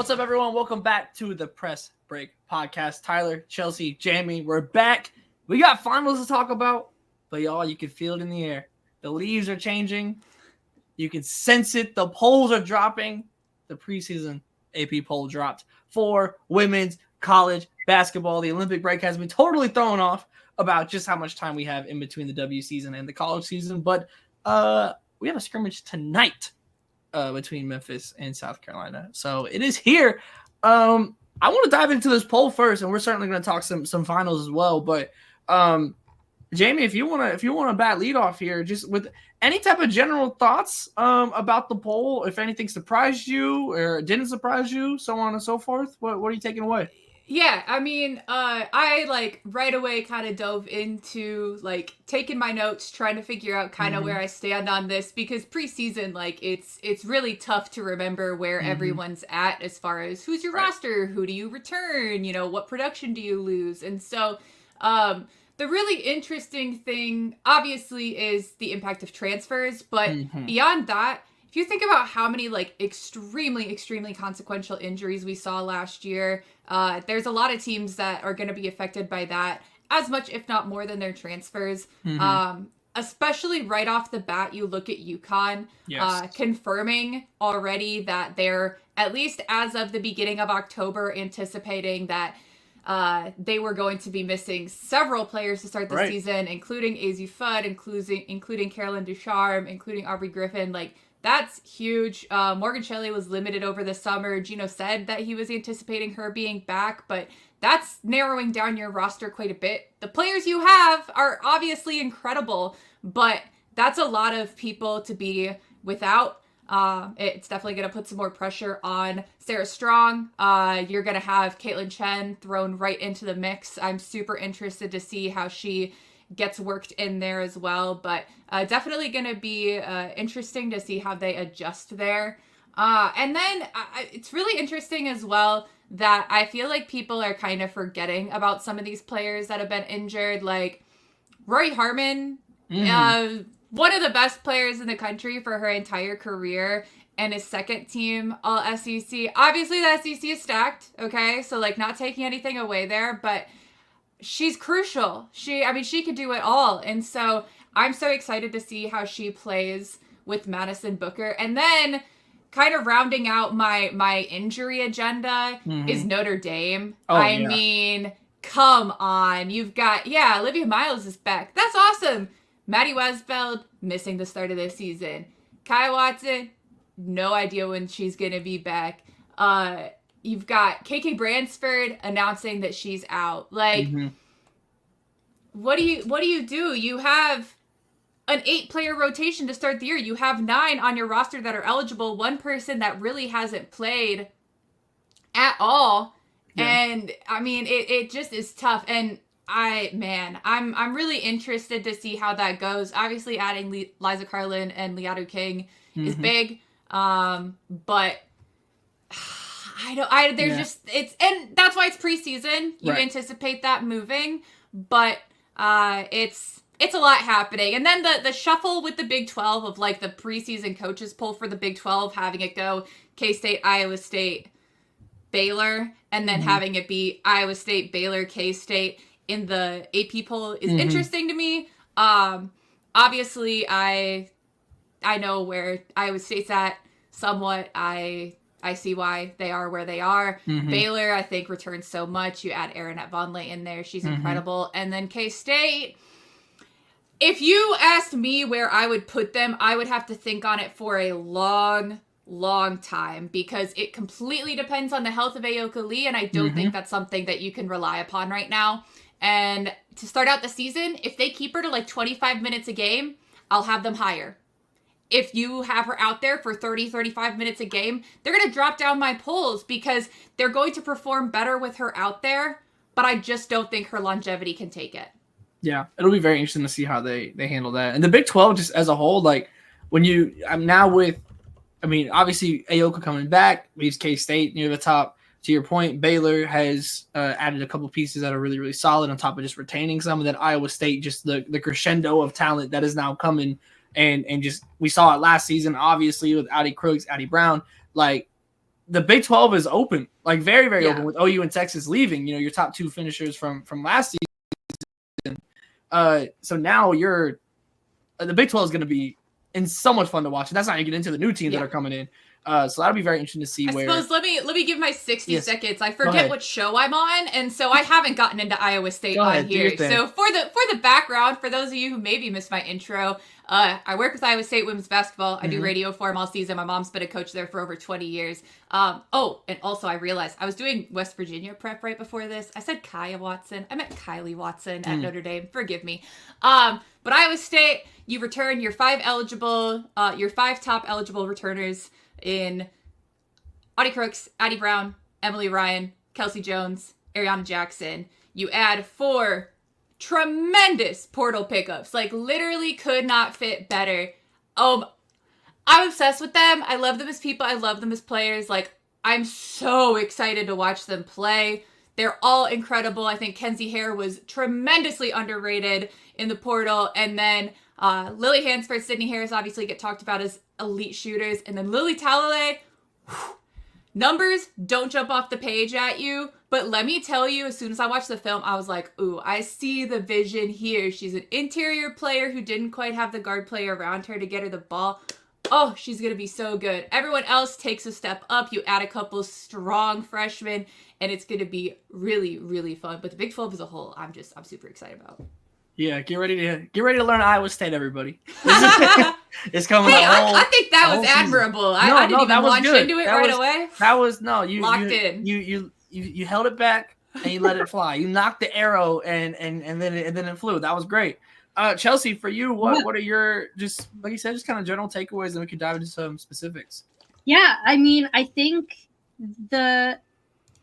What's up, everyone? Welcome back to the Press Break Podcast. Tyler, Chelsea, Jamie, we're back. We got finals to talk about, but y'all, you can feel it in the air. The leaves are changing. You can sense it. The polls are dropping. The preseason AP poll dropped for women's college basketball. The Olympic break has been totally thrown off about just how much time we have in between the W season and the college season, but we have a scrimmage tonight between Memphis and South Carolina. So it is here. I want to dive into this poll first, and we're certainly going to talk some finals as well. But Jamie, if you want to bat lead off here, just with any type of general thoughts about the poll, if anything surprised you or didn't surprise you, so on and so forth. What are you taking away? Yeah, I mean, I right away kind of dove into taking my notes, trying to figure out kind of where I stand on this, because preseason, it's really tough to remember where everyone's at as far as who's your roster, who do you return, what production do you lose. And so the really interesting thing obviously is the impact of transfers, but beyond that, if you think about how many extremely consequential injuries we saw last year, there's a lot of teams that are going to be affected by that as much, if not more, than their transfers. Especially right off the bat, you look at UConn confirming already that they're, at least as of the beginning of October, anticipating that they were going to be missing several players to start the season, including Azzi Fudd, including Carolyn Ducharme, including Aubrey Griffin. That's huge. Morgan Shelley was limited over the summer. Gino said that he was anticipating her being back, but that's narrowing down your roster quite a bit. The players you have are obviously incredible, but that's a lot of people to be without. It's definitely going to put some more pressure on Sarah Strong. You're going to have Caitlin Chen thrown right into the mix. I'm super interested to see how she gets worked in there as well, but definitely going to be interesting to see how they adjust there. And then it's really interesting as well that I feel like people are kind of forgetting about some of these players that have been injured, like Rory Harmon, one of the best players in the country for her entire career, and his second team all SEC. Obviously the SEC is stacked, okay? So not taking anything away there, but she's crucial. She could do it all. And so I'm so excited to see how she plays with Madison Booker. And then kind of rounding out my injury agenda is Notre Dame. Mean, come on. You've got, Olivia Miles is back. That's awesome. Maddie Westfeld missing the start of this season. Kai Watson, no idea when she's going to be back. You've got KK Bransford announcing that she's out. What do you do? You have an 8-player rotation to start the year. You have 9 on your roster that are eligible. One person that really hasn't played at all. Yeah. And it just is tough. And I'm really interested to see how that goes. Obviously, adding Liza Carlin and Liatu King is big. But and that's why it's preseason. You anticipate that moving, but it's a lot happening. And then the shuffle with the Big 12 of the preseason coaches poll for the Big 12, having it go K-State, Iowa State, Baylor, and then having it be Iowa State, Baylor, K-State in the AP poll is interesting to me. Obviously I know where Iowa State's at somewhat. I see why they are where they are. Baylor, I think, returns so much. You add Aaronette Vonleh in there. She's incredible. And then K-State, if you asked me where I would put them, I would have to think on it for a long time, because it completely depends on the health of Ayoka Lee, and I don't think that's something that you can rely upon right now. And to start out the season, if they keep her to 25 minutes a game, I'll have them higher. If you have her out there for 30, 35 minutes a game, they're going to drop down my polls, because they're going to perform better with her out there, but I just don't think her longevity can take it. Yeah, it'll be very interesting to see how they handle that. And the Big 12 just as a whole, obviously Ayoka coming back, leaves K-State near the top. To your point, Baylor has added a couple pieces that are really, really solid on top of just retaining some. And then Iowa State, just the crescendo of talent that is now coming. And just we saw it last season, obviously, with Addie Crooks, Addie Brown. the Big 12 is open, like very, very open with OU and Texas leaving, your top 2 finishers from last season. So now the Big 12 is going to be so much fun to watch. And that's not even get into the new teams that are coming in. So that'll be very interesting to see. I suppose let me give my 60 seconds. I forget what show I'm on, and so I haven't gotten into Iowa State on here. So for the background, for those of you who maybe missed my intro, I work with Iowa State women's basketball. I do radio for them all season. My mom's been a coach there for over 20 years. And also I realized I was doing West Virginia prep right before this. I said Kaya Watson. I meant Kylie Watson at Notre Dame. Forgive me. But Iowa State, you return your 5 top eligible returners in Audie Crooks, Addie Brown, Emily Ryan, Kelsey Jones, Ariana Jackson. You add 4 tremendous portal pickups. Like, literally could not fit better. I'm obsessed with them. I love them as people. I love them as players. Like, I'm so excited to watch them play. They're all incredible. I think Kenzie Hare was tremendously underrated in the portal. And then Lily Hansford, Sydney Harris obviously get talked about as elite shooters. And then Lily Talalay, numbers don't jump off the page at you. But let me tell you, as soon as I watched the film, I was like, ooh, I see the vision here. She's an interior player who didn't quite have the guard player around her to get her the ball. Oh, she's going to be so good. Everyone else takes a step up. You add a couple strong freshmen, and it's going to be really, really fun. But the Big 12 as a whole, I'm super excited about. Yeah, get ready to learn Iowa State, everybody. It's coming. Hey, I think that was admirable. I didn't even launch into it right away. That was you locked in. You held it back and you let it fly. You knocked the arrow and then it flew. That was great. Chelsea, for you, what are your, just like you said, just kind of general takeaways, and we can dive into some specifics. Yeah, I mean, I think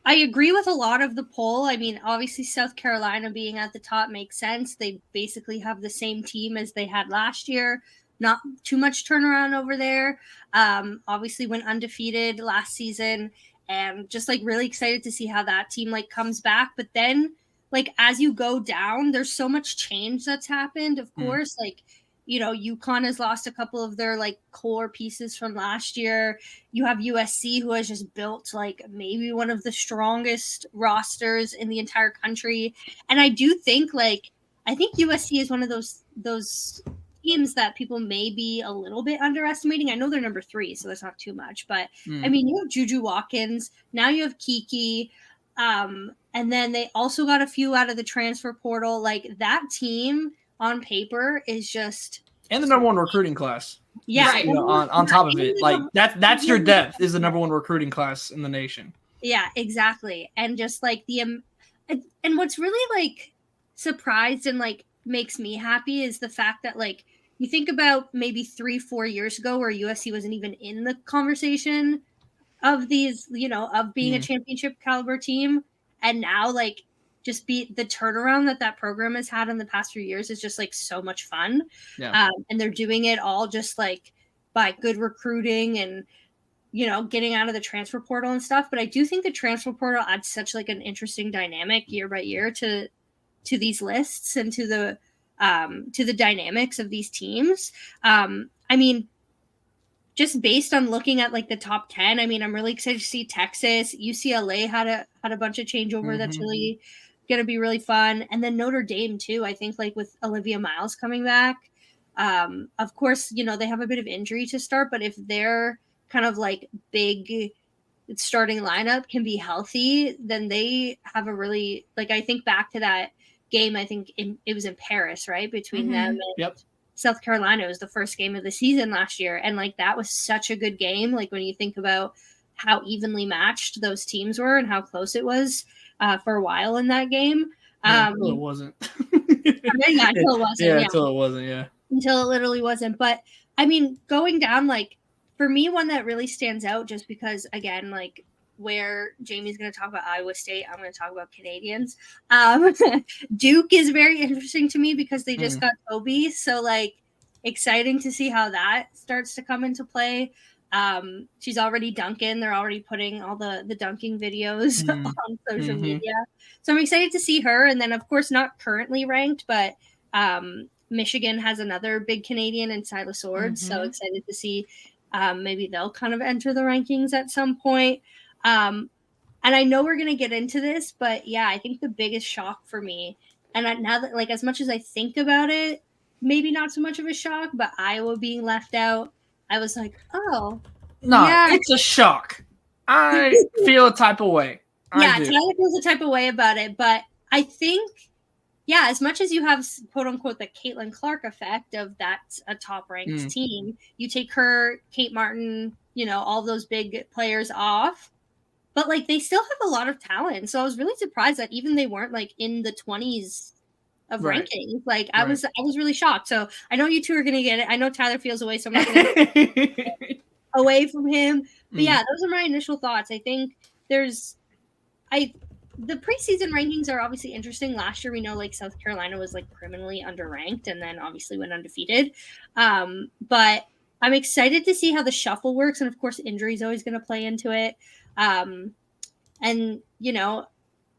I agree with a lot of the poll. I mean, obviously South Carolina being at the top makes sense. They basically have the same team as they had last year. Not too much turnaround over there. Obviously went undefeated last season, and just like really excited to see how that team like comes back. But then like as you go down, there's so much change that's happened. Of course, like, UConn has lost a couple of their like core pieces from last year. You have USC, who has just built like maybe one of the strongest rosters in the entire country. And I do think I think USC is one of those teams that people may be a little bit underestimating. I know they're number 3, so that's not too much. But I mean, you have Juju Watkins. Now you have Kiki. And then they also got a few out of the transfer portal. Like, that team on paper is just, and the number 1 recruiting class. Yeah, just, on top of it, like that's your depth is the number 1 recruiting class in the nation. Yeah, exactly. And just like and what's really like surprised and like makes me happy is the fact that like you think about maybe 3-4 years ago where USC wasn't even in the conversation of these, of being a championship caliber team. And now like just be the turnaround that program has had in the past few years is just like so much fun. Yeah. And they're doing it all just like by good recruiting and, getting out of the transfer portal and stuff. But I do think the transfer portal adds such like an interesting dynamic year by year to these lists and to the dynamics of these teams. I mean, just based on looking at like the top 10, I mean, I'm really excited to see Texas. UCLA had a bunch of changeover that's really going to be really fun. And then Notre Dame too, I think, like with Olivia Miles coming back. Of course, they have a bit of injury to start, but if their kind of like big starting lineup can be healthy, then they have a really, like, I think back to that game, I think it was in Paris, right? Between them and South Carolina. It was the first game of the season last year. And like, that was such a good game. Like when you think about how evenly matched those teams were and how close it was for a while in that game. Until it wasn't. Until it wasn't. Until it wasn't. Yeah. Until it literally wasn't. But I mean, going down, like for me, one that really stands out just because, again, like where Jamie's going to talk about Iowa State, I'm going to talk about Canadians. Duke is very interesting to me because they just got Toby. So like exciting to see how that starts to come into play. She's already dunking. They're already putting all the dunking videos on social media. So I'm excited to see her. And then of course, not currently ranked, but Michigan has another big Canadian in Silas Swords. So excited to see Maybe they'll kind of enter the rankings at some point. And I know we're going to get into this, but yeah, I think the biggest shock for me, and now that, like, as much as I think about it, maybe not so much of a shock, but Iowa being left out, I was like, oh, No, yeah. it's a shock. I feel a type of way. Yeah, Tyler feels a type of way about it, but I think, yeah, as much as you have, quote unquote, the Caitlin Clark effect of that's a top ranked team, you take her, Kate Martin, you know, all those big players off, but like they still have a lot of talent. So I was really surprised that even they weren't like in the 20s of rankings. Like I was really shocked. So I know you two are gonna get it. I know Tyler feels away, so I'm not gonna get away from him. But yeah, those are my initial thoughts. I think the preseason rankings are obviously interesting. Last year, we know like South Carolina was like criminally underranked and then obviously went undefeated. But I'm excited to see how the shuffle works. And of course, injury is always going to play into it. And, you know,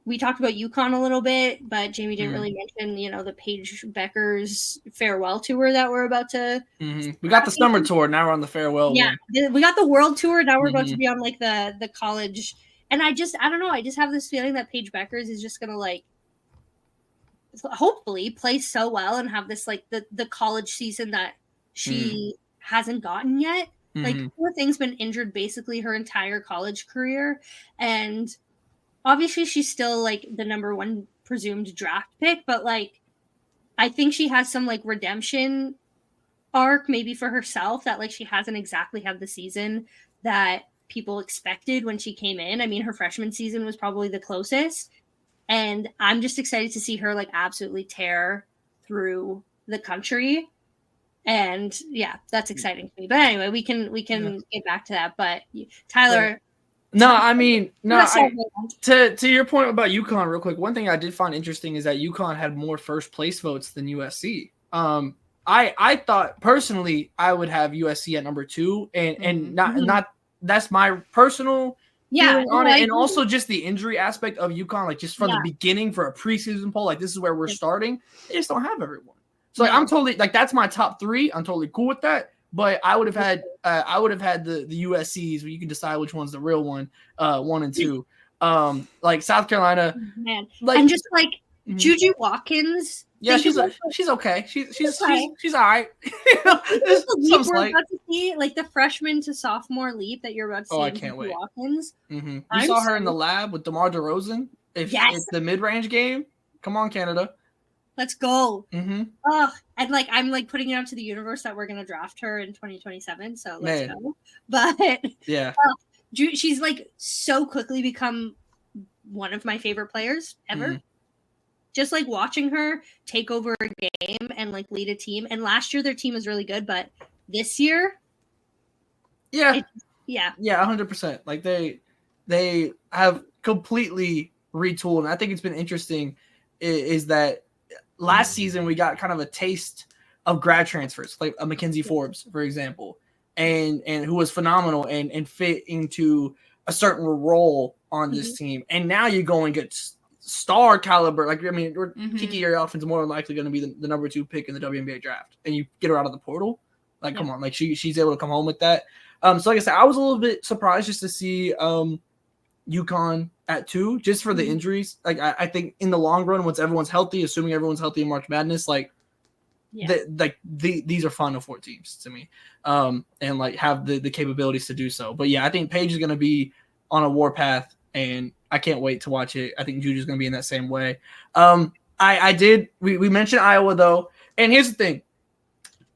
we talked about UConn a little bit, but Jamie didn't really mention, you know, the Paige Becker's farewell tour that we're about to. We got the summer tour. Now we're on the farewell one. We got the world tour. Now we're about to be on like the college. And I don't know. I just have this feeling that Paige Beckers is just going to like, hopefully play so well and have this like the college season that she hasn't gotten yet. Like poor thing's been injured basically her entire college career. And obviously she's still like the number one presumed draft pick, but like, I think she has some like redemption arc maybe for herself that like she hasn't exactly had the season that people expected when she came in. I mean, her freshman season was probably the closest, and I'm just excited to see her like absolutely tear through the country. And yeah, that's exciting to me. But anyway, we can get back to that. But Tyler, to your point about UConn real quick, one thing I did find interesting is that UConn had more first place votes than USC. I thought personally I would have USC at number 2, and not that's my personal feeling on it. And also just the injury aspect of UConn, like just from the beginning for a preseason poll, like this is where we're starting. They just don't have everyone. So like, I'm totally like, that's my top 3. I'm totally cool with that. But I would have had the USCs where you can decide which one's the real one, 1 and 2. Like South Carolina, like, and just like Juju Watkins. Yeah, she's okay. She's all right. Like the freshman to sophomore leap that you're about to see. Oh, I can't wait. Watkins. We saw her in the lab with DeMar DeRozan. If the mid-range game, come on, Canada. Let's go. Oh, and like I'm like putting it out to the universe that we're gonna draft her in 2027. So let's go. But yeah, she's like so quickly become one of my favorite players ever. Just like watching her take over a game and like lead a team. And last year their team was really good, but this year, 100%. Like they have completely retooled, and I think it's been interesting. Is that last season we got kind of a taste of grad transfers, like a Mackenzie Forbes, for example, and who was phenomenal and fit into a certain role on this team. And now you go and get star caliber, like I mean, Kiki Yerialfin is more than likely going to be the number 2 pick in the WNBA draft, and you get her out of the portal. Like, come on, like she's able to come home with that. So like I said, I was a little bit surprised just to see UConn at 2, just for the injuries. Like I think in the long run, once everyone's healthy, assuming everyone's healthy in March Madness, like these are Final Four teams to me, and like have the capabilities to do so. But yeah, I think Paige is going to be on a warpath, and I can't wait to watch it. I think Juju's going to be in that same way. We mentioned Iowa though, and here's the thing.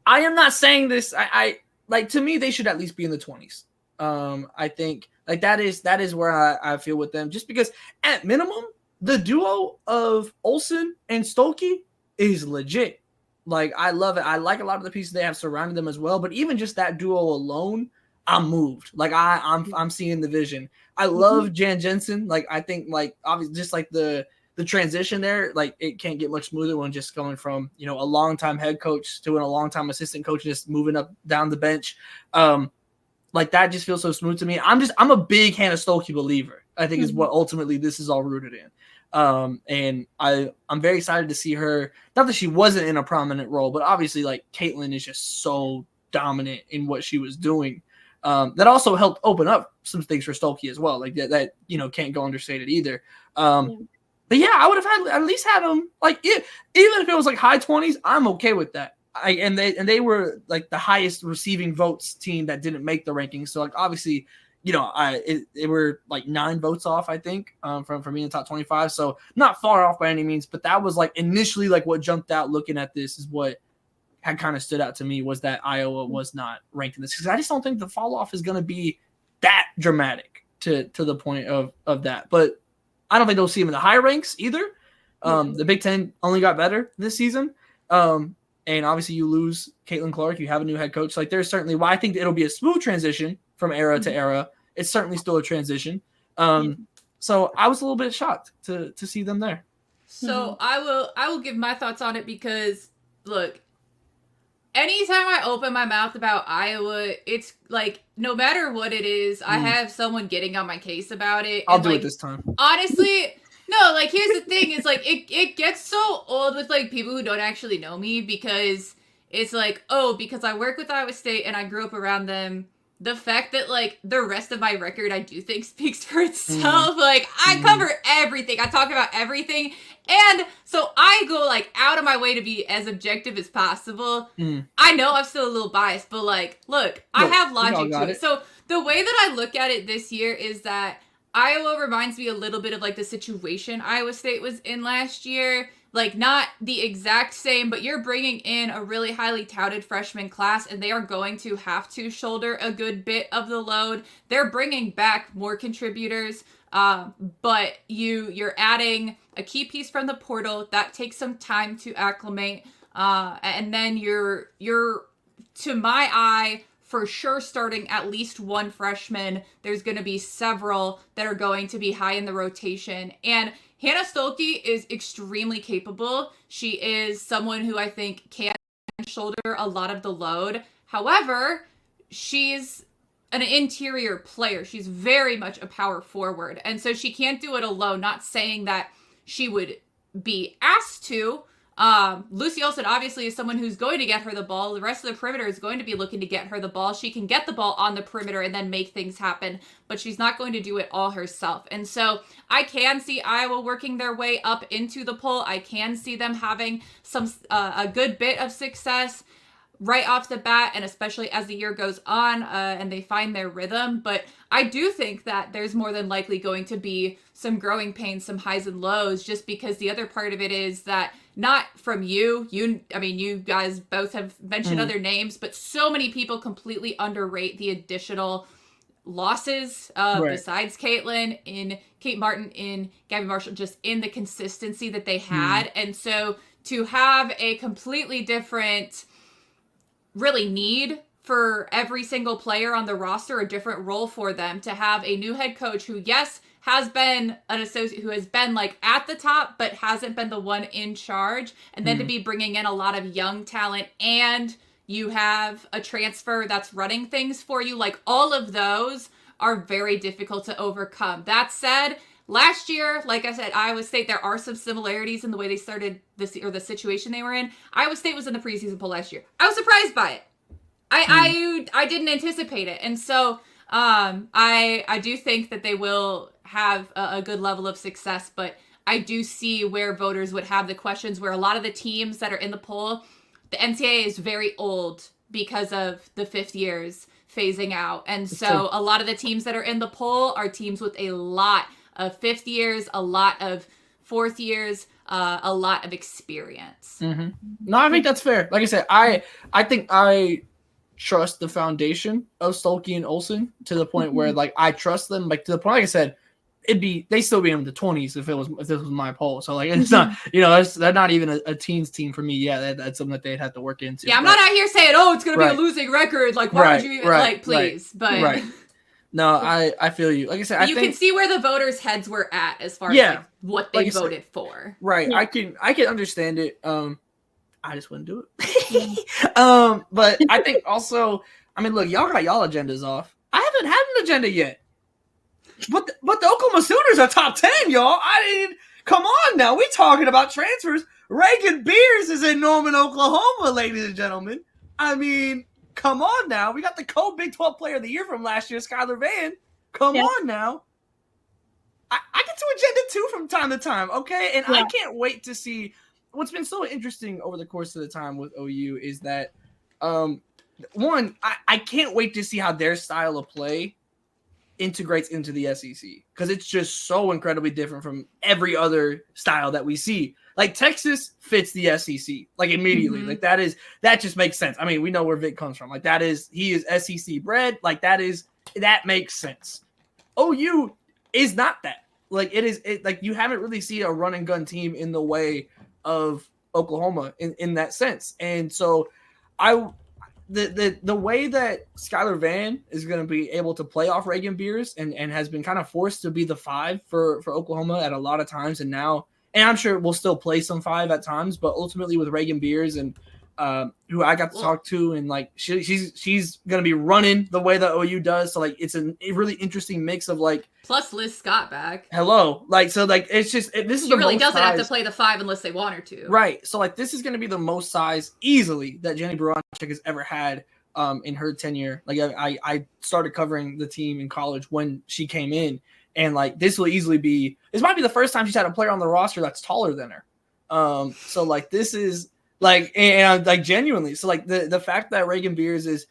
I am not saying this. I like, to me, they should at least be in the 20s. I think like that is where I feel with them, just because at minimum, the duo of Olsen and Stolke is legit. Like, I love it. I like a lot of the pieces they have surrounding them as well, but even just that duo alone, I'm moved. Like I'm seeing the vision. I love Jan Jensen. Like, I think like obviously just like the transition there, like it can't get much smoother when just going from, you know, a longtime head coach to a longtime assistant coach, just moving up down the bench. Like that just feels so smooth to me. I'm a big Hannah Stolke believer. I think is what ultimately this is all rooted in. And I'm very excited to see her. Not that she wasn't in a prominent role, but obviously like Caitlin is just so dominant in what she was doing. That also helped open up some things for Stolke as well. Like that can't go understated either. But yeah, I would have at least had him even if it was like high 20s, I'm okay with that. And they were like the highest receiving votes team that didn't make the rankings. So like obviously, they were like 9 votes off, I think, from being in the top 25. So not far off by any means. But that was like initially like what jumped out looking at this is what had kind of stood out to me was that Iowa was not ranked in this, because I just don't think the fall off is going to be that dramatic to the point of that. But I don't think they'll see him in the high ranks either. The Big Ten only got better this season. And obviously you lose Caitlin Clark. You have a new head coach. Like there's certainly why I think it'll be a smooth transition from era to era. It's certainly still a transition. So I was a little bit shocked to see them there. So I will give my thoughts on it because look, anytime I open my mouth about Iowa, it's like no matter what it is, I have someone getting on my case about it. I'll do it this time. Honestly, no, like here's the thing, it's like it gets so old with like people who don't actually know me because it's like, oh, because I work with Iowa State and I grew up around them. The fact that like the rest of my record I do think speaks for itself. Like I cover everything. I talk about everything. And so I go like out of my way to be as objective as possible. I know I'm still a little biased, but like, look, I have logic to it. So the way that I look at it this year is that Iowa reminds me a little bit of like the situation Iowa State was in last year. Like not the exact same, but you're bringing in a really highly touted freshman class and they are going to have to shoulder a good bit of the load. They're bringing back more contributors, but you're adding a key piece from the portal that takes some time to acclimate. And then you're to my eye, for sure starting at least one freshman. There's going to be several that are going to be high in the rotation. And Hannah Stolke is extremely capable. She is someone who I think can shoulder a lot of the load. However, she's an interior player. She's very much a power forward. And so she can't do it alone. Not saying that she would be asked to. Lucy Olsen obviously is someone who's going to get her the ball. The rest of the perimeter is going to be looking to get her the ball. She can get the ball on the perimeter and then make things happen, but she's not going to do it all herself. And so I can see Iowa working their way up into the poll. I can see them having a good bit of success right off the bat, and especially as the year goes on and they find their rhythm. But I do think that there's more than likely going to be some growing pains, some highs and lows, just because the other part of it is that not from you guys both have mentioned other names, but so many people completely underrate the additional losses besides Caitlin, in Kate Martin, in Gabby Marshall, just in the consistency that they had. And so to have a completely different really need for every single player on the roster, a different role for them, to have a new head coach who, yes, has been an associate, who has been like at the top, but hasn't been the one in charge. And then to be bringing in a lot of young talent, and you have a transfer that's running things for you. Like all of those are very difficult to overcome. That said, last year, like I said, Iowa State, there are some similarities in the way they started this, or the situation they were in. Iowa State was in the preseason poll last year. I was surprised by it. I didn't anticipate it. And so I do think that they will have a good level of success, but I do see where voters would have the questions, where a lot of the teams that are in the poll, the NCAA is very old because of the fifth years phasing out. And so a lot of the teams that are in the poll are teams with a lot of fifth years, a lot of fourth years, a lot of experience. No, I think that's fair. Like I said, I think I trust the foundation of Stolke and Olsen to the point where like I trust them, like to the point, like I said, they still be in the 20s if this was my poll. So like it's not, they're not even a teens team for me. Yeah, that's something that they'd have to work into. Yeah, I'm not out here saying, oh, it's gonna be a losing record. Like, why would you even please? But no, I feel you. Like I said, you can see where the voters' heads were at as far as like, what they voted for. Right. Yeah. I can understand it. I just wouldn't do it. But I think also, I mean, look, y'all got y'all agendas off. I haven't had an agenda yet. But the Oklahoma Sooners are top 10, y'all. Come on now. We talking about transfers. Reagan Beers is in Norman, Oklahoma, ladies and gentlemen. I mean, Come on now. We got the co-Big 12 Player of the Year from last year, Skylar Vann. Come on now. I get to agenda too from time to time, okay? And I can't wait to see what's been so interesting over the course of the time with OU is that, one, I can't wait to see how their style of play integrates into the SEC because it's just so incredibly different from every other style that we see. Like Texas fits the SEC like immediately. Like that just makes sense. I mean, we know where Vic comes from. Like he is SEC bred. Like that makes sense. OU is not that. Like like you haven't really seen a run and gun team in the way of Oklahoma in that sense. And so the way that Skylar Vann is going to be able to play off Reagan Beers and has been kind of forced to be the 5 for Oklahoma at a lot of times. And I'm sure we'll still play some 5 at times, but ultimately with Reagan Beers and who I got to talk to, and like she's going to be running the way that OU does. So like it's a really interesting mix of like plus Liz Scott back. Hello, like so like it's just this is she the really most doesn't size. have to play the 5 unless they want her to. Right. So like this is going to be the most size easily that Jenny Baranczyk has ever had in her tenure. Like I started covering the team in college when she came in, and like this might be the first time she's had a player on the roster that's taller than her. So like this is. Like and like genuinely, so like the fact that Reagan Beers is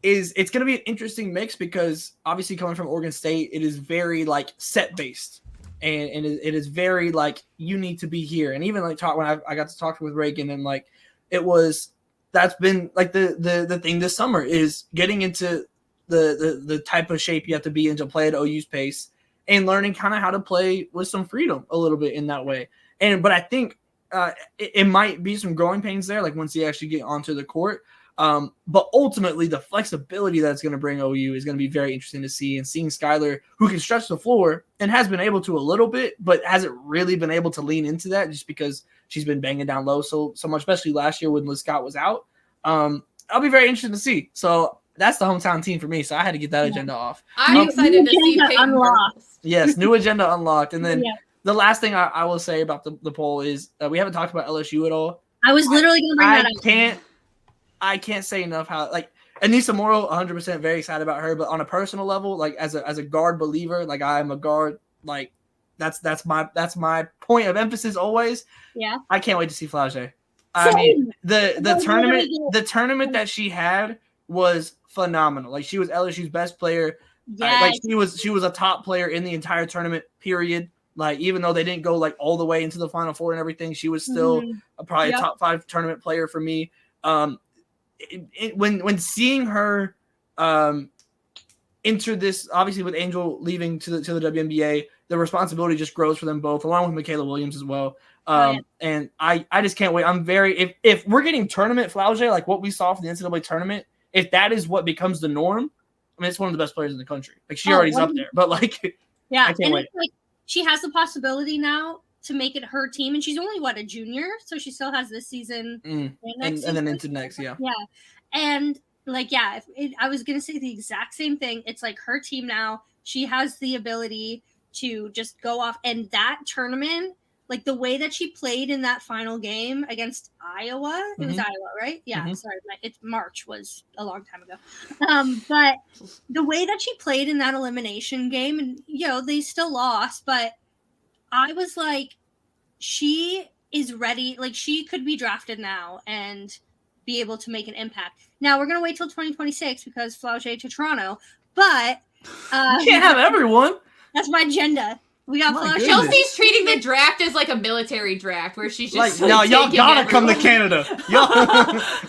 it's going to be an interesting mix because obviously coming from Oregon State, it is very like set based, and it is very like you need to be here. And even like when I got to talk with Reagan, and like that's been like the thing this summer is getting into the type of shape you have to be in to play at OU's pace and learning kind of how to play with some freedom a little bit in that way. But I think. It might be some growing pains there, like once you actually get onto the court. But ultimately, the flexibility that it's going to bring OU is going to be very interesting to see. And seeing Skylar, who can stretch the floor and has been able to a little bit, but hasn't really been able to lean into that just because she's been banging down low so much, especially last year when Liz Scott was out. I'll be very interested to see. So that's the hometown team for me. So I had to get that agenda off. I'm excited to see Peyton unlocked. Yes, new agenda unlocked. And then the last thing I will say about the poll is we haven't talked about LSU at all. I was literally going to bring that up. I can't say enough how like Anissa Morrow, 100% very excited about her, but on a personal level, like as a guard believer, like I am a guard, like that's my point of emphasis always. Yeah. I can't wait to see Flau'jae. I mean the tournament that she had was phenomenal. Like she was LSU's best player. Yes. Like she was a top player in the entire tournament period. Like, even though they didn't go like all the way into the Final Four and everything, she was still probably a top 5 tournament player for me. When seeing her enter this, obviously with Angel leaving to the WNBA, the responsibility just grows for them both, along with Michaela Williams as well. And I just can't wait. I'm very if we're getting tournament Flau'jae, like what we saw for the NCAA tournament, if that is what becomes the norm, I mean, it's one of the best players in the country. Like she already's up there, but like I can't wait. Like, she has the possibility now to make it her team, and she's only a junior, so she still has this season and then into next, and like I was gonna say the exact same thing. It's like her team now. She has the ability to just go off, and that tournament, like the way that she played in that final game against Iowa, it was Iowa, right? Yeah, sorry, it's March was a long time ago. But the way that she played in that elimination game, and they still lost, but I was like, she is ready. Like she could be drafted now and be able to make an impact. Now we're gonna wait till 2026 because Flau'jae to Toronto, but you can't have everyone. That's my agenda. We got Flau'jae. Chelsea's treating the draft as like a military draft where she's just like y'all gotta come to Canada.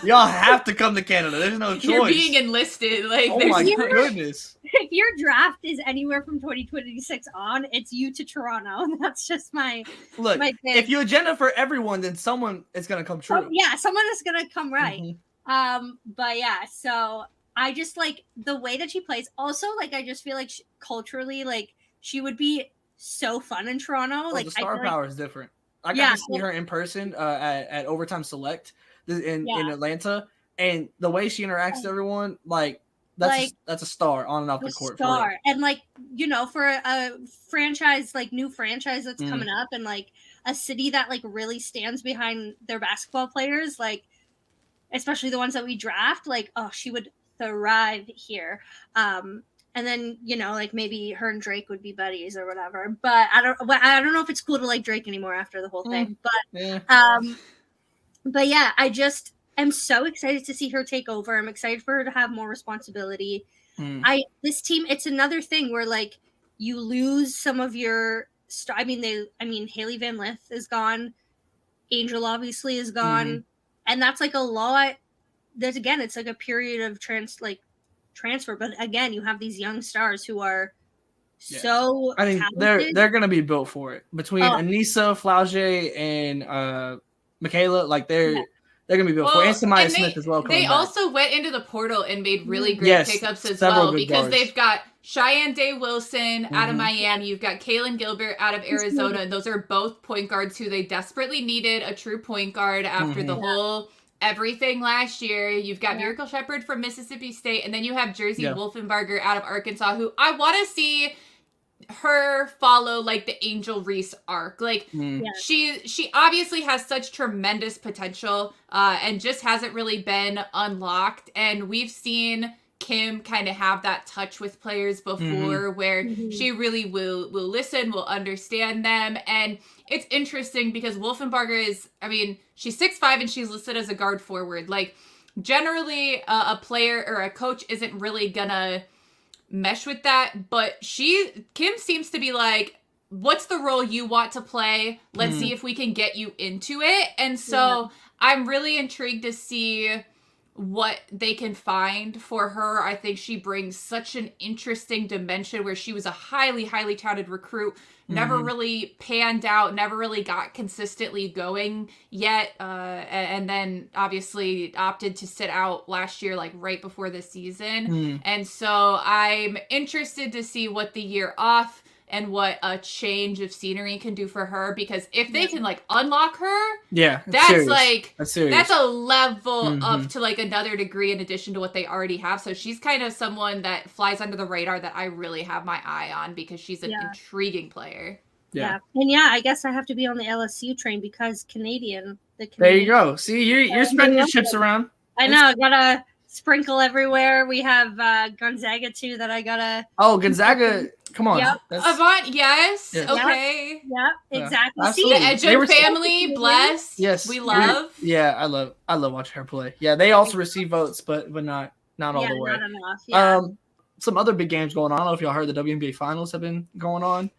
Y'all have to come to Canada. There's no choice. You're being enlisted. Like, oh my goodness. If your draft is anywhere from 2026 on, it's you to Toronto. That's just my look. My thing. If you agenda for everyone, then someone is gonna come true. Someone is gonna come right. But yeah, so I just like the way that she plays. Also, like I just feel like culturally, like she would be so fun in Toronto. Like the star power is different. I got to see her in person at Overtime Select in Atlanta, and the way she interacts with everyone, like that's a star on and off the court. Star, and like for a franchise, like new franchise that's coming up, and like a city that like really stands behind their basketball players, like especially the ones that we draft, like, oh, she would thrive here. And then, you know, like maybe her and Drake would be buddies or whatever. But I don't know if it's cool to like Drake anymore after the whole thing. But yeah, I just am so excited to see her take over. I'm excited for her to have more responsibility. This team, it's another thing where like you lose some of your Haley Van Lith is gone. Angel obviously is gone. And that's like a lot. There's again, it's like a period of transfer, but again, you have these young stars who are so I think talented. they're gonna be built for it. Between Anissa, Flaugier, and Michaela, like they're gonna be built for it. And Samaya Smith as well. They also went into the portal and made really great pickups as well, because they've got Cheyenne Day Wilson out of Miami. You've got Kaylin Gilbert out of Arizona, and those are both point guards who they desperately needed a true point guard after the whole everything last year. You've got Miracle Shepherd from Mississippi State, and then you have Jersey Wolfenbarger out of Arkansas, who I want to see her follow like the Angel Reese arc. Like she obviously has such tremendous potential and just hasn't really been unlocked. And we've seen Kim kind of have that touch with players before where she really will listen, will understand them. And it's interesting because Wolfenbarger is, I mean, she's 6'5" and she's listed as a guard forward. Like generally a player or a coach isn't really gonna mesh with that, but Kim seems to be like, what's the role you want to play? Let's see if we can get you into it. And so I'm really intrigued to see what they can find for her. I think she brings such an interesting dimension where she was a highly, highly touted recruit, never really panned out, never really got consistently going yet. And then obviously opted to sit out last year, like right before the season. And so I'm interested to see what the year off and what a change of scenery can do for her, because if they can like unlock her, that's serious. Like that's a level up to like another degree in addition to what they already have. So she's kind of someone that flies under the radar that I really have my eye on, because she's an intriguing player. And I guess I have to be on the LSU train because Canadian. There you go. See, you're spreading your chips around. I know. I gotta sprinkle everywhere. We have Gonzaga too that I gotta. Oh, Gonzaga. Come on. Avant, yes. Okay. Exactly. See, the Edge family, bless. Yes. We love. I love watching her play. Yeah, they also receive votes, but not all the way. Not enough. Some other big games going on. I don't know if y'all heard the WNBA Finals have been going on.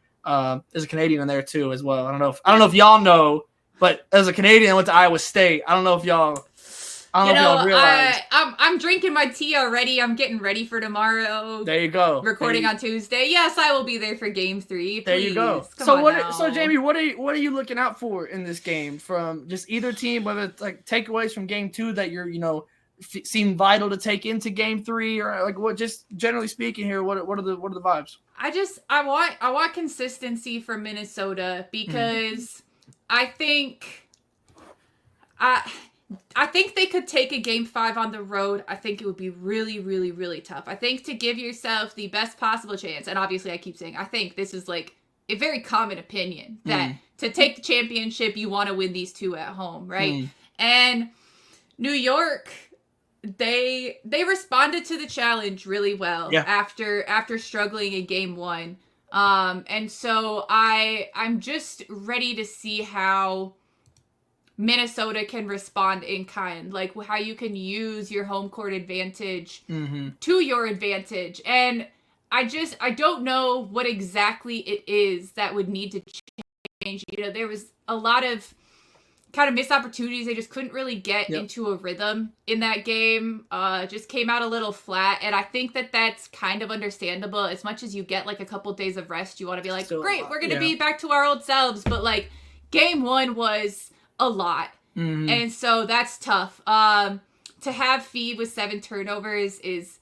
There's a Canadian in there too as well. I don't know if y'all know, but as a Canadian, I went to Iowa State. I don't know if y'all realize. I'm drinking my tea already. I'm getting ready for tomorrow. There you go. Recording on Tuesday. Yes, I will be there for Game 3. Please. There you go. So Jamie, what are you looking out for in this game from just either team? Whether it's like takeaways from Game 2 that you're seem vital to take into Game 3, or like what? Just generally speaking here, what are the vibes? I want consistency from Minnesota, because I think they could take a Game 5 on the road. I think it would be really, really, really tough. I think to give yourself the best possible chance, and obviously I keep saying, I think this is like a very common opinion, that to take the championship, you want to win these two at home, right? And New York, they responded to the challenge really well after struggling in Game 1. And so I'm just ready to see how Minnesota can respond in kind, like how you can use your home court advantage to your advantage. And I don't know what exactly it is that would need to change. There was a lot of kind of missed opportunities. They just couldn't really get into a rhythm in that game. Just came out a little flat. And I think that that's kind of understandable. As much as you get like a couple days of rest, you want to be like, great, we're going to be back to our old selves. But like Game 1 was a lot. And so that's tough. To have Phoebe with 7 turnovers is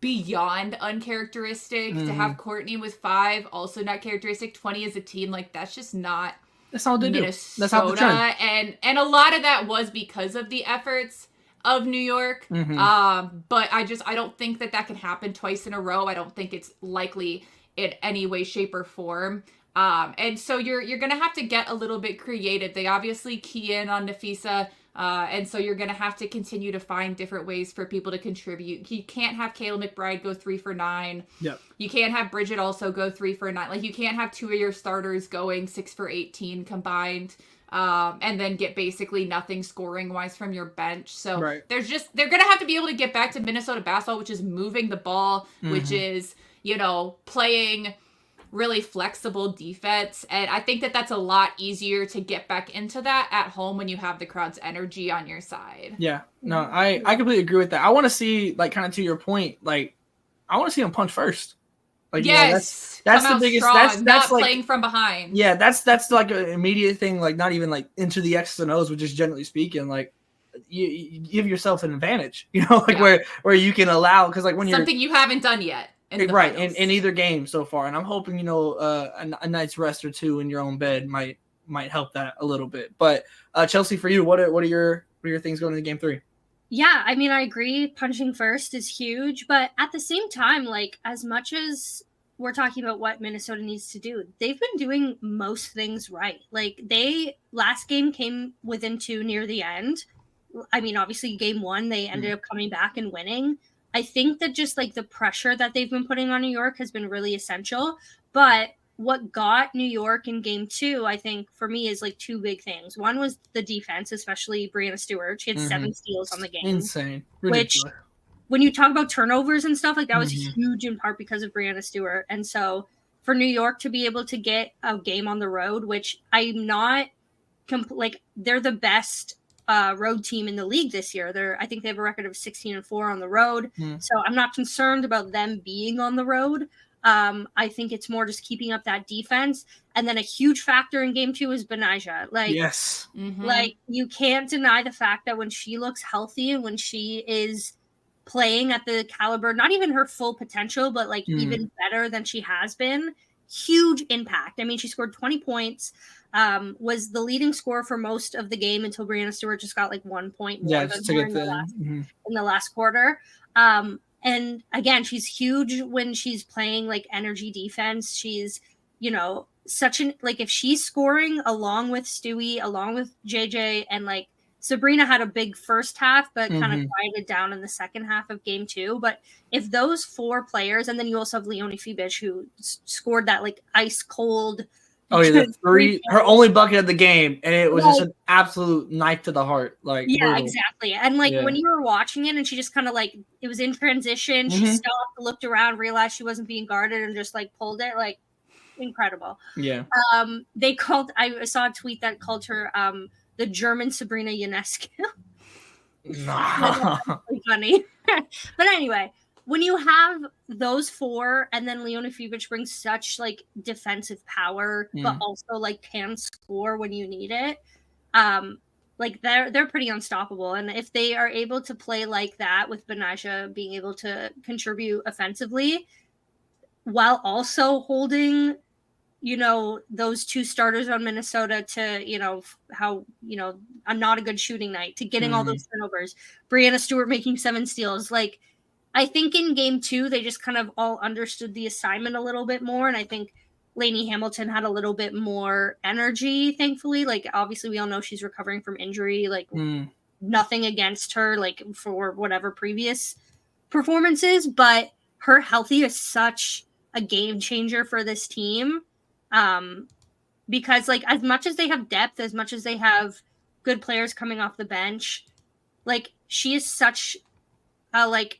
beyond uncharacteristic. To have Courtney with 5, also not characteristic. 20 as a team, like that's just not That's all they Minnesota. do. That's how the trend. And a lot of that was because of the efforts of New York. But I don't think that can happen twice in a row. I don't think it's likely in any way, shape, or form. And so you're gonna have to get a little bit creative. They obviously key in on Nafisa And so you're going to have to continue to find different ways for people to contribute. You can't have Kayla McBride go 3 for 9. Yep. You can't have Bridget also go 3 for 9. Like, you can't have 2 of your starters going 6 for 18 combined. And then get basically nothing scoring wise from your bench. So they're going to have to be able to get back to Minnesota basketball, which is moving the ball, which is, playing really flexible defense. And I think that that's a lot easier to get back into that at home when you have the crowd's energy on your side. Yeah, no, I completely agree with that. I want to see, like, kind of to your point, like, I want to see them punch first. Like, yes, that's the biggest. Strong, that's not like, playing from behind. Yeah, that's like an immediate thing. Like, not even like into the X's and O's, but just generally speaking, like you give yourself an advantage. Where you can allow, because like when you're something you haven't done yet. Right, in either game so far, and I'm hoping a night's rest or two in your own bed might help that a little bit. But Chelsea, for you, what are your things going into Game 3? Yeah, I mean, I agree. Punching first is huge, but at the same time, like, as much as we're talking about what Minnesota needs to do, they've been doing most things right. Like, last game came within 2 near the end. I mean, obviously, Game 1 they ended up coming back and winning. I think that just like the pressure that they've been putting on New York has been really essential. But what got New York in Game 2, I think, for me, is like 2 big things. One was the defense, especially Breanna Stewart. She had 7 steals on the game. Insane. Ridiculous. Which, when you talk about turnovers and stuff, like, that was huge in part because of Breanna Stewart. And so for New York to be able to get a game on the road, which I'm not they're the best road team in the league this year. I think they have a record of 16-4 on the road. So I'm not concerned about them being on the road. I think it's more just keeping up that defense. And then a huge factor in Game 2 is Benijah. Like, yes. Like, you can't deny the fact that when she looks healthy and when she is playing at the caliber, not even her full potential, but like even better than she has been, huge impact. I mean, she scored 20 points. Was the leading scorer for most of the game until Breanna Stewart just got like 1 point more in the last quarter. And again, she's huge when she's playing like energy defense. She's, if she's scoring along with Stewie, along with JJ, and like Sabrina had a big first half, but kind of quieted down in the second half of Game 2. But if those 4 players, and then you also have Leone Fibic, who scored that like ice cold. Oh yeah, her only bucket of the game, and it was just an absolute knife to the heart. Like, yeah, exactly. And like when you were watching it, and she just kind of like, it was in transition. She stopped, looked around, realized she wasn't being guarded, and just like pulled it. Like, incredible. Yeah. I saw a tweet that called her the German Sabrina Ionescu. Really funny. But anyway, when you have those 4, and then Leone Fibic brings such like defensive power, but also like can score when you need it, like they're pretty unstoppable. And if they are able to play like that, with Benijah being able to contribute offensively while also holding, those 2 starters on Minnesota to, how, I'm not a good shooting night, to getting all those turnovers, Breanna Stewart making 7 steals, like, I think in Game 2, they just kind of all understood the assignment a little bit more. And I think Lainey Hamilton had a little bit more energy, thankfully. Like, obviously, we all know she's recovering from injury. Like, nothing against her, like, for whatever previous performances. But her healthy is such a game changer for this team. Because, like, as much as they have depth, as much as they have good players coming off the bench, like, she is such a, like,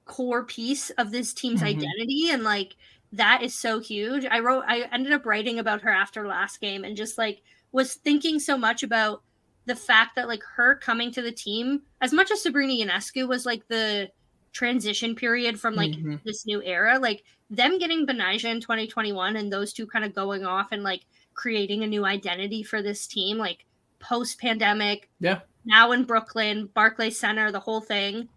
core piece of this team's identity, and like that is so huge. I ended up writing about her after last game, and just like was thinking so much about the fact that like her coming to the team, as much as Sabrina Ionescu was like the transition period from like this new era, like them getting Benijah in 2021 and those 2 kind of going off and like creating a new identity for this team, like post pandemic, now in Brooklyn, Barclays Center, the whole thing,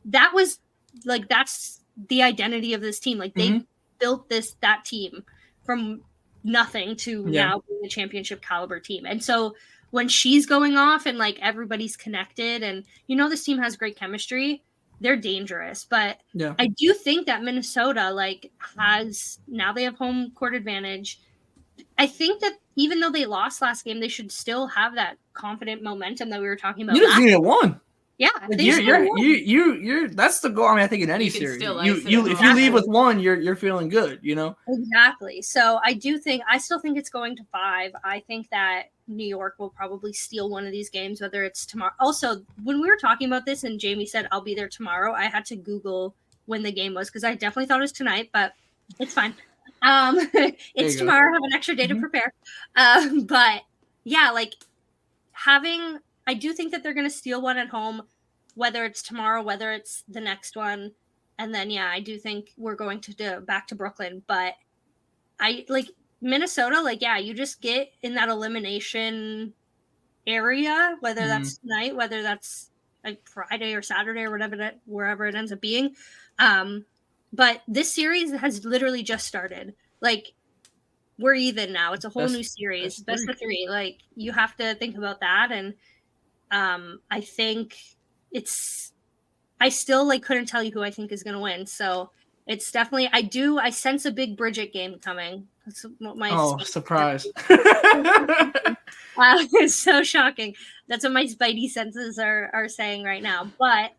that was like, that's the identity of this team. Like, they built that team from nothing to now being a championship caliber team. And so when she's going off and like everybody's connected, and this team has great chemistry, they're dangerous. But I do think that Minnesota like now they have home court advantage. I think that even though they lost last game, they should still have that confident momentum that we were talking about. You just need to win. Yeah, like you're that's the goal. I mean, I think in any series, if you leave with one, you're feeling good, you know. Exactly. So I still think it's going to 5. I think that New York will probably steal one of these games, whether it's tomorrow. Also, when we were talking about this and Jamie said I'll be there tomorrow, I had to Google when the game was because I definitely thought it was tonight, but it's fine. It's tomorrow. I have an extra day to prepare. But yeah, like I do think that they're going to steal one at home, whether it's tomorrow, whether it's the next one. And then, yeah, I do think we're going to back to Brooklyn. But I like Minnesota, like, yeah, you just get in that elimination area, whether that's tonight, whether that's like Friday or Saturday or wherever it ends up being. But this series has literally just started. Like, we're even now. It's a whole new series. Best of 3. Like, you have to think about that. And I think I still like couldn't tell you who I think is going to win. So it's definitely, I sense a big Bridget game coming. That's what my surprise. It's so shocking. That's what my spidey senses are saying right now. But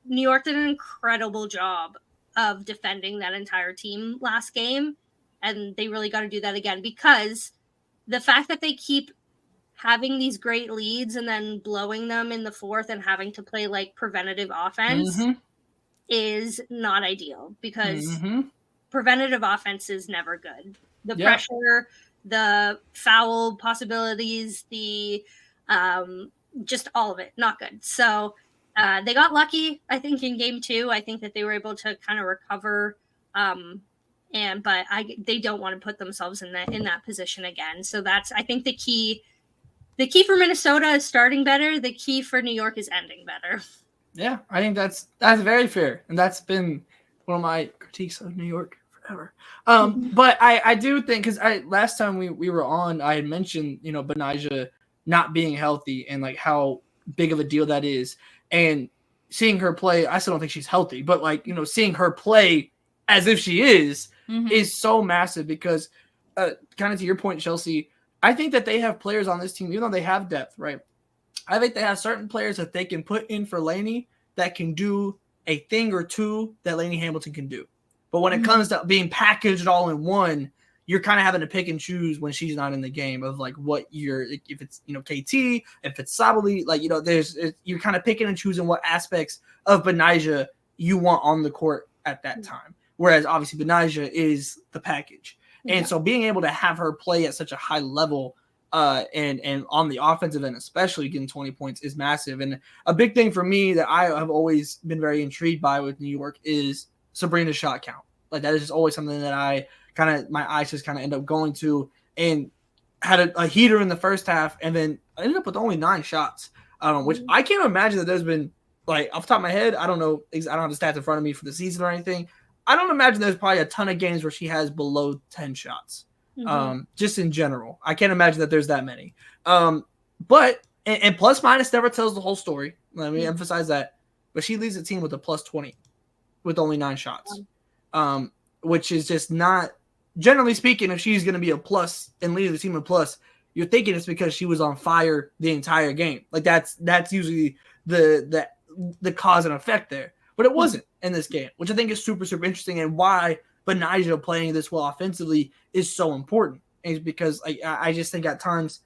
New York did an incredible job of defending that entire team last game. And they really got to do that again, because the fact that they keep having these great leads and then blowing them in the 4th and having to play like preventative offense is not ideal, because preventative offense is never good. The pressure, the foul possibilities, the just all of it, not good. So they got lucky, I think, in game 2. I think that they were able to kind of recover, but they don't want to put themselves in that position again. So that's, I think, the key. The key for Minnesota is starting better. The key for New York is ending better. Yeah, I think that's very fair, and that's been one of my critiques of New York forever. But I do think, because last time we were on, I had mentioned, you know, Benijah not being healthy and like how big of a deal that is, and seeing her play. I still don't think she's healthy, but like, you know, seeing her play as if she is so massive, because kind of to your point, Chelsea, I think that they have players on this team, even though they have depth, right? I think they have certain players that they can put in for Lainey that can do a thing or two that Lainey Hamilton can do. But when it comes to being packaged all in one, you're kind of having to pick and choose when she's not in the game of like what if it's, you know, KT, if it's Sabali, like, you know, you're kind of picking and choosing what aspects of Benijah you want on the court at that time. Whereas obviously Benijah is the package. And so being able to have her play at such a high level and on the offensive end, especially getting 20 points, is massive. And a big thing for me that I have always been very intrigued by with New York is Sabrina's shot count. Like, that is just always something that my eyes just kind of end up going to, and had a heater in the first half, and then I ended up with only 9 shots, which I can't imagine that there's been, like, off the top of my head, I don't know, I don't have the stats in front of me for the season or anything. I don't imagine there's probably a ton of games where she has below 10 shots, just in general. I can't imagine that there's that many. But plus minus never tells the whole story. Let me emphasize that. But she leads the team with a plus 20 with only 9 shots, which is just not, generally speaking, if she's going to be a plus and lead the team a plus, you're thinking it's because she was on fire the entire game. Like, that's usually the cause and effect there. But it wasn't in this game, which I think is super, super interesting, and why Benijah playing this well offensively is so important. Is because I just think at times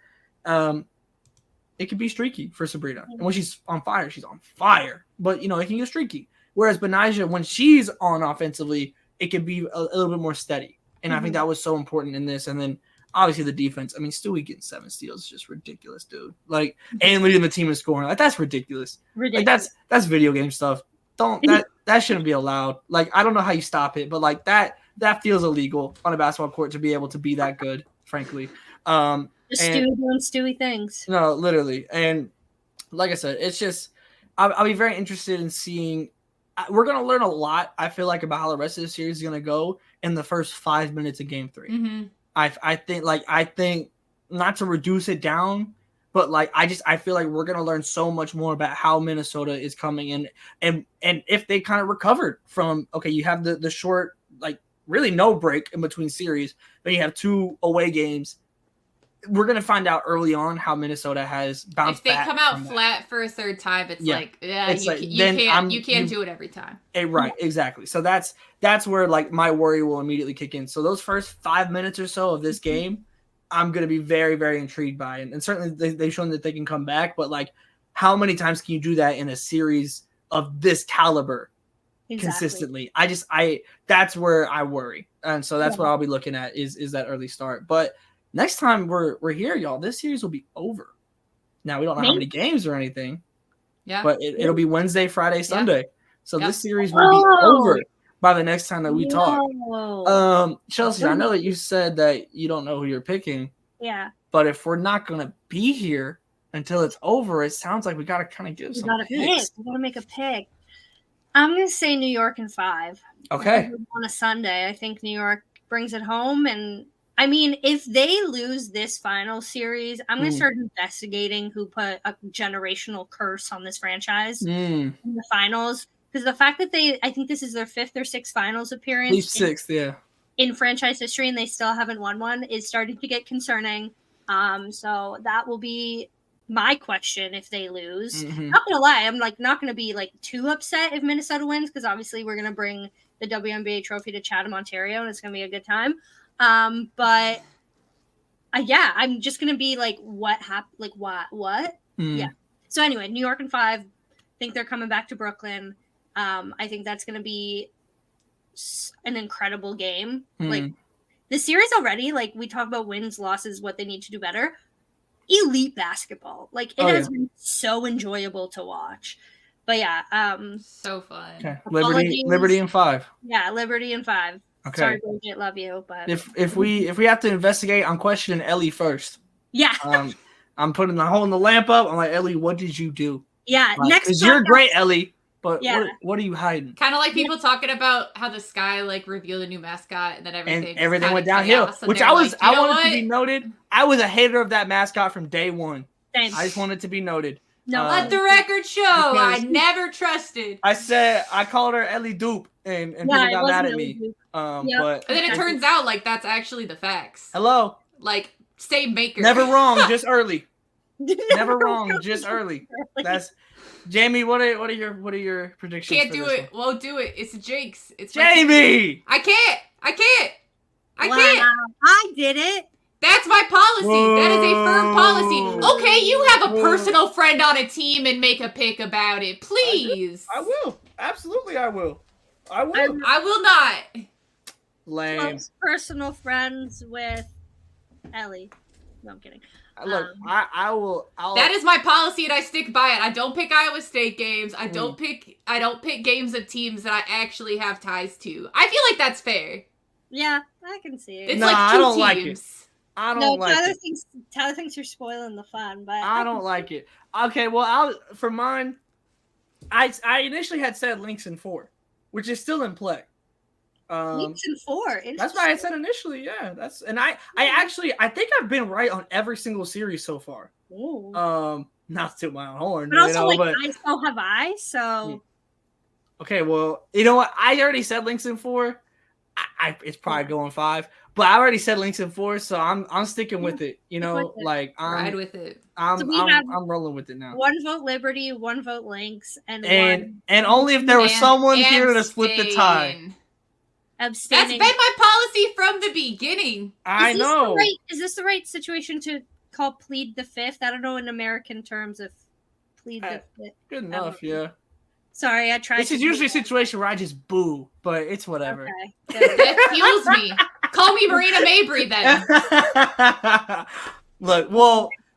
it can be streaky for Sabrina. And when she's on fire, she's on fire. But, you know, it can get streaky. Whereas Benijah, when she's on offensively, it can be a little bit more steady. And I think that was so important in this. And then obviously the defense. I mean, Stewie getting 7 steals is just ridiculous, dude. Like, and leading the team in scoring. Like, that's ridiculous. Like, that's video game stuff. That shouldn't be allowed. Like, I don't know how you stop it, but like that feels illegal on a basketball court to be able to be that good, frankly. Just Stewie doing Stewie things. No, literally. And like I said, it's just, I'll be very interested in seeing. We're going to learn a lot, I feel like, about how the rest of the series is going to go in the first 5 minutes of game 3. I think not to reduce it down, but like I feel like we're gonna learn so much more about how Minnesota is coming in, and if they kind of recovered from, okay, you have the short, like, really no break in between series, then you have 2 away games, we're gonna find out early on how Minnesota has bounced back. If they come out flat for a third time, it's like, you can't do it every time. Right, exactly. So that's where like my worry will immediately kick in. So those first 5 minutes or so of this game, I'm gonna be very, very intrigued by it. And certainly they've shown that they can come back, but like, how many times can you do that in a series of this caliber consistently? That's where I worry. And so that's what I'll be looking at is that early start. But next time we're here, y'all, this series will be over. Now, we don't know how many games or anything. Yeah. But it'll be Wednesday, Friday, Sunday. So this series will be over by the next time that we talk. Chelsea, I know that you said that you don't know who you're picking. Yeah. But if we're not going to be here until it's over, it sounds like we got to kind of give some picks. We got to make a pick. I'm going to say New York in 5. Okay. On a Sunday, I think New York brings it home. And, I mean, if they lose this final series, I'm going to start investigating who put a generational curse on this franchise in the finals. Because the fact that I think this is their 5th or 6th finals appearance. At least 6th, yeah. In franchise history, and they still haven't won one, is starting to get concerning. So that will be my question if they lose. Not gonna lie, I'm like not gonna be like too upset if Minnesota wins, because obviously we're gonna bring the WNBA trophy to Chatham, Ontario, and it's gonna be a good time. But yeah, I'm just gonna be like, what happened? Like what? Yeah. So anyway, New York in 5. I think they're coming back to Brooklyn. I think that's gonna be an incredible game. Like the series already, like we talk about wins, losses, what they need to do better. Elite basketball. Like it has been so enjoyable to watch. But yeah, so fun. Okay. Liberty in 5. Yeah, Liberty in 5. Okay. Sorry, Bridget, love you, but if we have to investigate, I'm questioning Ellie first. Yeah. I'm putting the hole in the lamp up. I'm like, Ellie, what did you do? Yeah, next because you're great, Ellie. But what are you hiding? Kind of like people talking about how the Sky like revealed a new mascot and then everything went downhill. Which I wanted to be noted. I was a hater of that mascot from day one. Same. I just wanted to be noted. No, let the record show. I never trusted. I called her Ellie Dupe, and people got mad at me. But and then it turns out like that's actually the facts. Hello. Like same maker. Never wrong, just early. Never wrong, just early. That's. Jamie, what are your predictions? Can't do it. Won't do it. It's a jinx. It's Jamie. I can't. Wow, I did it. That's my policy. Whoa. That is a firm policy. Okay, you have a personal friend on a team and make a pick about it, please. I will. Absolutely, I will. I will not. Lame. Close personal friends with Ellie. No, I'm kidding. Look, I will. That is my policy, and I stick by it. I don't pick Iowa State games. I don't pick games of teams that I actually have ties to. I feel like that's fair. Yeah, I can see it. It's like 2 I don't teams. Like it. I don't like it. Tyler thinks you're spoiling the fun, but I don't like it. Okay, well, for mine, I initially had said Lynx in 4, which is still in play. Lynx in 4. That's what I said initially. Yeah, I think I've been right on every single series so far. Ooh. Not to my own horn, but also I still have eyes. So okay, well, you know what? I already said Lynx in 4. It's probably going 5, but I already said Lynx in 4, so I'm sticking with it. You know, like ride with it. I'm rolling with it now. 1 vote Liberty, 1 vote Lynx, and only if there was someone here to split the tie. Abstaining. That's been my policy from the beginning. I know. Is this the right situation to call plead the 5th? I don't know in American terms if plead the 5th. Good enough, yeah. Sorry, I tried. This is usually a situation where I just boo, but it's whatever. Okay. That fuels me. Call me Marina Mabry then. Look,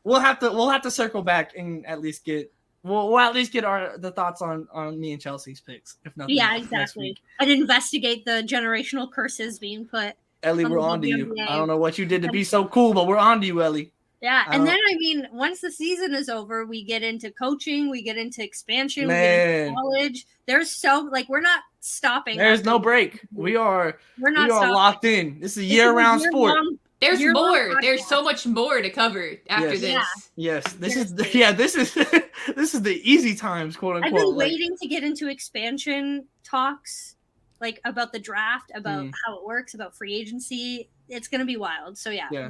we'll have to circle back and at least get. We'll at least get the thoughts on me and Chelsea's picks, if nothing. Yeah, exactly. And investigate the generational curses being put. Ellie, we're on to you. I don't know what you did to be so cool, but we're on to you, Ellie. Yeah, and then once the season is over, we get into coaching, we get into expansion, we get into college. There's we're not stopping. There's no break. We're not locked in. This is a year-round sport. There's more. There's so much more to cover after this. Yes. This is the easy times, quote unquote. I've been waiting to get into expansion talks, about the draft, about how it works, about free agency. It's gonna be wild. So yeah.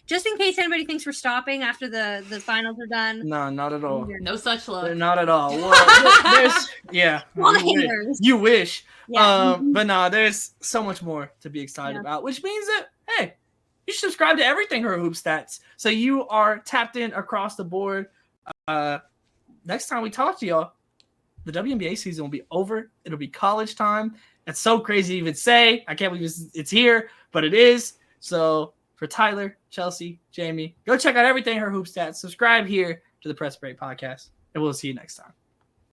just in case anybody thinks we're stopping after the finals are done. No, not at all. No such luck. Not at all. Well, All the haters. You wish. Yeah. But no, there's so much more to be excited about, which means that, hey, you should subscribe to everything Her Hoop Stats. So you are tapped in across the board. Next time we talk to y'all, the WNBA season will be over. It'll be college time. It's so crazy to even say. I can't believe it's here, but it is. So for Tyler, Chelsea, Jamie, go check out everything Her Hoop Stats. Subscribe here to the Press Break Podcast, and we'll see you next time.